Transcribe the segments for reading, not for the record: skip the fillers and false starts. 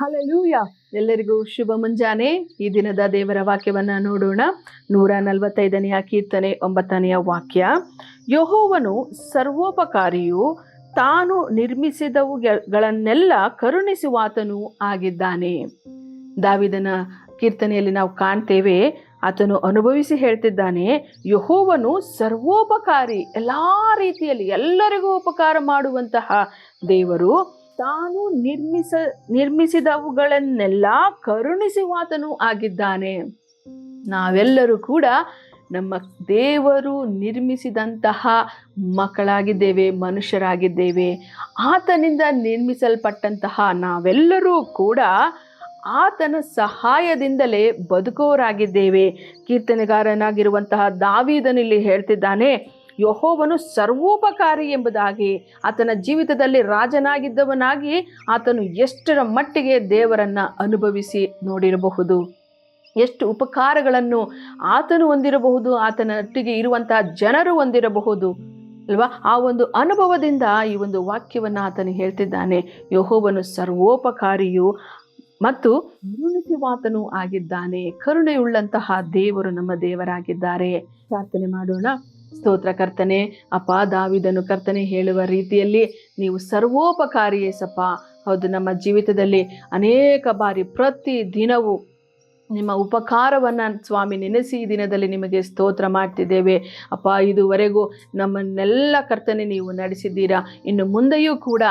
Hallelujah. ಎಲ್ಲರಿಗೂ ಶುಭ ಮುಂಜಾನೆ. ಈ ದಿನದ ದೇವರ ವಾಕ್ಯವನ್ನ ನೋಡೋಣ. 145ನೆಯ ಕೀರ್ತನೆ 9ನೆಯ ವಾಕ್ಯ. ಯೆಹೋವನು ಸರ್ವೋಪಕಾರಿಯು, ತಾನು ನಿರ್ಮಿಸಿದವುಗಳನ್ನೆಲ್ಲ ಕರುಣಿಸುವಾತನು ಆಗಿದ್ದಾನೆ. ದಾವಿದನ ಕೀರ್ತನೆಯಲ್ಲಿ ನಾವು ಕಾಣ್ತೇವೆ, ಆತನು ಅನುಭವಿಸಿ ಹೇಳ್ತಿದ್ದಾನೆ, ಯೆಹೋವನು ಸರ್ವೋಪಕಾರಿ, ಎಲ್ಲಾ ರೀತಿಯಲ್ಲಿ ಎಲ್ಲರಿಗೂ ಉಪಕಾರ ಮಾಡುವಂತಹ ದೇವರು, ತಾನು ನಿರ್ಮಿಸಿದವುಗಳನ್ನೆಲ್ಲ ಕರುಣಿಸುವಾತನು ಆಗಿದ್ದಾನೆ. ನಾವೆಲ್ಲರೂ ಕೂಡ ನಮ್ಮ ದೇವರು ನಿರ್ಮಿಸಿದಂತಹ ಮಕ್ಕಳಾಗಿದ್ದೇವೆ, ಮನುಷ್ಯರಾಗಿದ್ದೇವೆ. ಆತನಿಂದ ನಿರ್ಮಿಸಲ್ಪಟ್ಟಂತಹ ನಾವೆಲ್ಲರೂ ಕೂಡ ಆತನ ಸಹಾಯದಿಂದಲೇ ಬದುಕೋರಾಗಿದ್ದೇವೆ. ಕೀರ್ತನೆಗಾರನಾಗಿರುವಂತಹ ದಾವೀದನು ಇಲ್ಲಿ ಹೇಳ್ತಿದ್ದಾನೆ, ಯೆಹೋವನು ಸರ್ವೋಪಕಾರಿ ಎಂಬುದಾಗಿ. ಆತನ ಜೀವಿತದಲ್ಲಿ ರಾಜನಾಗಿದ್ದವನಾಗಿ ಆತನು ಎಷ್ಟರ ಮಟ್ಟಿಗೆ ದೇವರನ್ನ ಅನುಭವಿಸಿ ನೋಡಿರಬಹುದು, ಎಷ್ಟು ಉಪಕಾರಗಳನ್ನು ಆತನು ಹೊಂದಿರಬಹುದು, ಆತನೊಟ್ಟಿಗೆ ಇರುವಂತಹ ಜನರು ಹೊಂದಿರಬಹುದು ಅಲ್ವಾ. ಆ ಒಂದು ಅನುಭವದಿಂದ ಈ ಒಂದು ವಾಕ್ಯವನ್ನ ಆತನು ಹೇಳ್ತಿದ್ದಾನೆ, ಯೆಹೋವನು ಸರ್ವೋಪಕಾರಿಯು ಮತ್ತು ಕರುಣಿಸುವಾತನು ಆಗಿದ್ದಾನೆ. ಕರುಣೆಯುಳ್ಳಂತಹ ದೇವರು ನಮ್ಮ ದೇವರಾಗಿದ್ದಾರೆ. ಪ್ರಾರ್ಥನೆ ಮಾಡೋಣ. ಸ್ತೋತ್ರ ಕರ್ತನೆ, ಅಪ್ಪ, ದಾವಿದನು ಕರ್ತನೆ ಹೇಳುವ ರೀತಿಯಲ್ಲಿ ನೀವು ಸರ್ವೋಪಕಾರಿ ಯೇಸಪ್ಪ. ಹೌದು, ನಮ್ಮ ಜೀವಿತದಲ್ಲಿ ಅನೇಕ ಬಾರಿ ಪ್ರತಿ ದಿನವೂ ನಿಮ್ಮ ಉಪಕಾರವನ್ನು ಸ್ವಾಮಿ ನೆನೆಸಿ ಈ ದಿನದಲ್ಲಿ ನಿಮಗೆ ಸ್ತೋತ್ರ ಮಾಡ್ತಿದ್ದೇವೆ ಅಪ್ಪ. ಇದುವರೆಗೂ ನಮ್ಮನ್ನೆಲ್ಲ ಕರ್ತನೆ ನೀವು ನಡೆಸಿದ್ದೀರಾ, ಇನ್ನು ಮುಂದೆಯೂ ಕೂಡ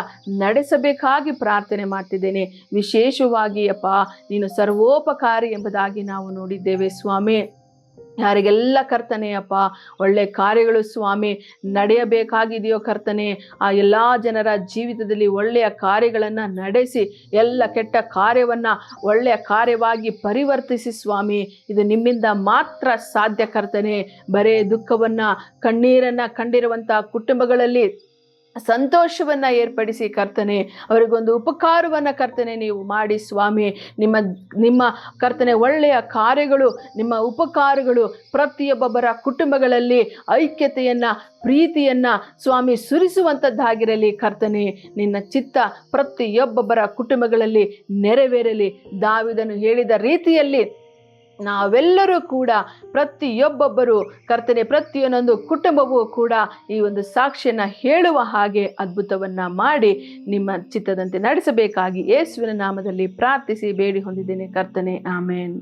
ನಡೆಸಬೇಕಾಗಿ ಪ್ರಾರ್ಥನೆ ಮಾಡ್ತಿದ್ದೇನೆ. ವಿಶೇಷವಾಗಿ ಅಪ್ಪ, ನೀನು ಸರ್ವೋಪಕಾರಿ ಎಂಬುದಾಗಿ ನಾವು ನೋಡಿದ್ದೇವೆ ಸ್ವಾಮಿ. ಯಾರಿಗೆಲ್ಲ ಕರ್ತನೆ ಅಪ್ಪ ಒಳ್ಳೆ ಕಾರ್ಯಗಳು ಸ್ವಾಮಿ ನಡೆಯಬೇಕಾಗಿದೆಯೋ ಕರ್ತನೆ, ಆ ಎಲ್ಲ ಜನರ ಜೀವಿತದಲ್ಲಿ ಒಳ್ಳೆಯ ಕಾರ್ಯಗಳನ್ನು ನಡೆಸಿ ಎಲ್ಲ ಕೆಟ್ಟ ಕಾರ್ಯವನ್ನು ಒಳ್ಳೆಯ ಕಾರ್ಯವಾಗಿ ಪರಿವರ್ತಿಸಿ ಸ್ವಾಮಿ. ಇದು ನಿಮ್ಮಿಂದ ಮಾತ್ರ ಸಾಧ್ಯ ಕರ್ತನೆ. ಬರೇ ದುಃಖವನ್ನು ಕಣ್ಣೀರನ್ನು ಕಂಡಿರುವಂಥ ಕುಟುಂಬಗಳಲ್ಲಿ ಸಂತೋಷವನ್ನ ಏರ್ಪಡಿಸಿ ಕರ್ತನೆ, ಅವರಿಗೊಂದು ಉಪಕಾರವನ್ನ ಕರ್ತನೆ ನೀವು ಮಾಡಿ ಸ್ವಾಮಿ. ನಿಮ್ಮ ಕರ್ತನೆ ಒಳ್ಳೆಯ ಕಾರ್ಯಗಳು, ನಿಮ್ಮ ಉಪಕಾರಗಳು ಪ್ರತಿಯೊಬ್ಬೊಬ್ಬರ ಕುಟುಂಬಗಳಲ್ಲಿ ಐಕ್ಯತೆಯನ್ನ, ಪ್ರೀತಿಯನ್ನ ಸ್ವಾಮಿ ಸುರಿಸುವಂಥದ್ದಾಗಿರಲಿ ಕರ್ತನೆ. ನಿನ್ನ ಚಿತ್ತ ಪ್ರತಿಯೊಬ್ಬೊಬ್ಬರ ಕುಟುಂಬಗಳಲ್ಲಿ ನೆರವೇರಲಿ. ದಾವಿದನು ಹೇಳಿದ ರೀತಿಯಲ್ಲಿ ನಾವೆಲ್ಲರೂ ಕೂಡ ಪ್ರತಿಯೊಬ್ಬೊಬ್ಬರು ಕರ್ತನೆ, ಪ್ರತಿಯೊಂದೊಂದು ಕುಟುಂಬವೂ ಕೂಡ ಈ ಒಂದು ಸಾಕ್ಷಿಯನ್ನು ಹೇಳುವ ಹಾಗೆ ಅದ್ಭುತವನ್ನ ಮಾಡಿ ನಿಮ್ಮ ಚಿತ್ತದಂತೆ ನಡೆಸಬೇಕಾಗಿ ಯೇಸುವಿನ ನಾಮದಲ್ಲಿ ಪ್ರಾರ್ಥಿಸಿ ಬೇಡಿ ಹೊಂದಿದ್ದೇನೆ ಕರ್ತನೆ, ಆಮೇನ್.